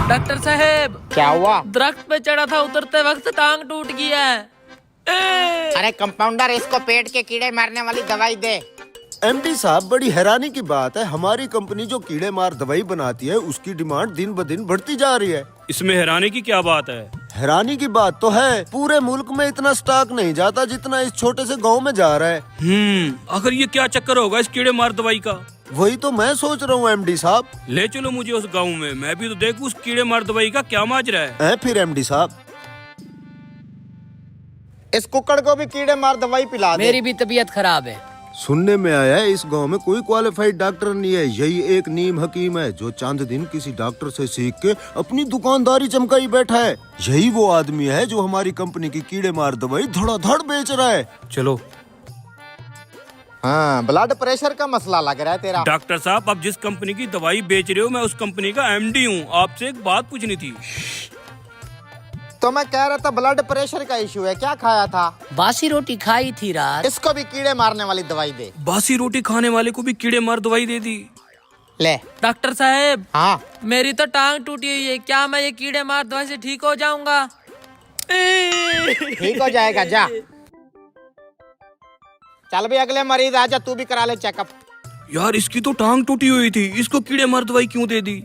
Doctor साहब, क्या हुआ? दरख्त पे चढ़ा था, उतरते वक्त टांग टूट गया है। अरे कंपाउंडर, इसको पेट के कीड़े मारने वाली दवाई दे। एमडी साहब, बड़ी हैरानी की बात है, हमारी कंपनी जो कीड़े मार दवाई बनाती है उसकी डिमांड दिन ब दिन बढ़ती जा रही है। इसमें हैरानी की क्या बात है? हैरानी की बात तो है, पूरे मुल्क में इतना स्टॉक नहीं जाता जितना इस छोटे से गांव में जा रहा है। आखिर ये क्या चक्कर होगा इस कीड़े मार दवाई का? वही तो मैं सोच रहा हूँ एमडी साहब। ले चलो मुझे उस गांव में, मैं भी तो देखूं उस कीड़े मार दवाई का क्या माजरा है। फिर एमडी साहब, इस कुक्कड़ को भी कीड़े मार दवाई पिला दे। मेरी भी तबीयत खराब है। सुनने में आया है इस गांव में कोई क्वालिफाइड डॉक्टर नहीं है, यही एक नीम हकीम है जो चंद दिन किसी डॉक्टर से सीख के अपनी दुकानदारी चमकाई बैठा है। यही वो आदमी है जो हमारी कंपनी की कीड़े मार दवाई धड़ाधड़ बेच रहा है। चलो। हाँ, ब्लड प्रेशर का मसला लग रहा है तेरा। डॉक्टर साहब, आप जिस कंपनी की दवाई बेच रहे हो मैं उस कंपनी का एमडी हूँ, आपसे एक बात पूछनी थी। तो मैं कह रहा था ब्लड प्रेशर का इशू है, क्या खाया था? बासी रोटी खाई थी रात। इसको भी कीड़े मारने वाली दवाई दे। बासी रोटी खाने वाले को भी कीड़े मार दवाई दे दी? ले। डॉक्टर साहब, हाँ, मेरी तो टांग टूटी हुई है, क्या मैं ये कीड़े मार दवाई से ठीक हो जाऊंगा? ठीक हो जाएगा, जा। चल भी अगले मरीज आजा, तू भी करा ले चेकअप। यार, इसकी तो टांग टूटी हुई थी, इसको कीड़े मार दवाई क्यों दे दी?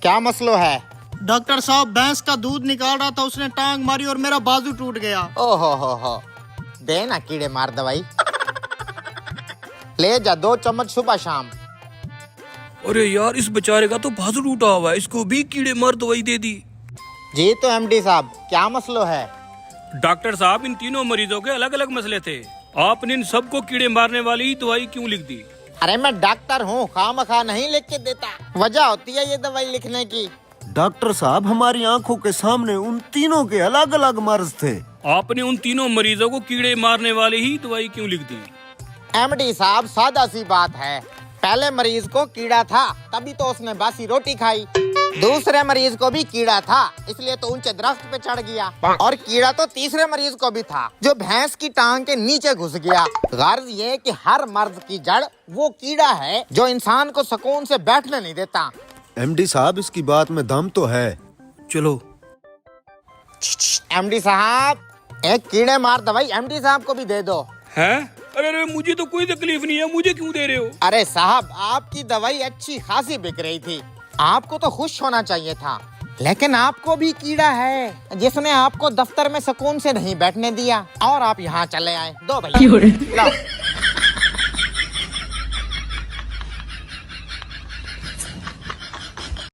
क्या मसला है? डॉक्टर साहब, भैंस का दूध निकाल रहा था, उसने टांग मारी और मेरा बाजू टूट गया। ओहो हो, दे ना कीड़े मार दवाई। ले जा, 2 चम्मच सुबह शाम। अरे यार, इस बेचारे का तो बाजू टूटा हुआ है, इसको भी कीड़े मार दवाई दे दी। जी तो एमडी साहब, क्या मसला है? डॉक्टर साहब, इन तीनों मरीजों के अलग अलग मसले थे, आपने इन सबको कीड़े मारने वाली दवाई क्यों लिख दी? अरे मैं डॉक्टर हूँ, खामखा नहीं लिख के देता, वजह होती है ये दवाई लिखने की। डॉक्टर साहब, हमारी आंखों के सामने उन तीनों के अलग अलग मर्ज थे, आपने उन तीनों मरीजों को कीड़े मारने वाली ही दवाई क्यों लिख दी? एमडी साहब, सादा सी बात है, पहले मरीज को कीड़ा था तभी तो उसने बासी रोटी खाई। दूसरे मरीज को भी कीड़ा था, इसलिए तो ऊंचे दरख्त पे चढ़ गया। और कीड़ा तो तीसरे मरीज को भी था, जो भैंस की टांग के नीचे घुस गया। गर्ज ये कि हर मर्ज की जड़ वो कीड़ा है जो इंसान को सुकून से बैठने नहीं देता। एमडी साहब, इसकी बात में दम तो है। चलो। एमडी साहब, एक कीड़े मार दवाई एमडी साहब को भी दे दो। हैं? अरे मुझे तो कोई तकलीफ नहीं है, मुझे क्यों दे रहे हो? अरे साहब, आपकी दवाई अच्छी खासी बिक रही थी, आपको तो खुश होना चाहिए था, लेकिन आपको भी कीड़ा है जिसने आपको दफ्तर में सुकून से नहीं बैठने दिया और आप यहाँ चले आए। दो भैया, लो।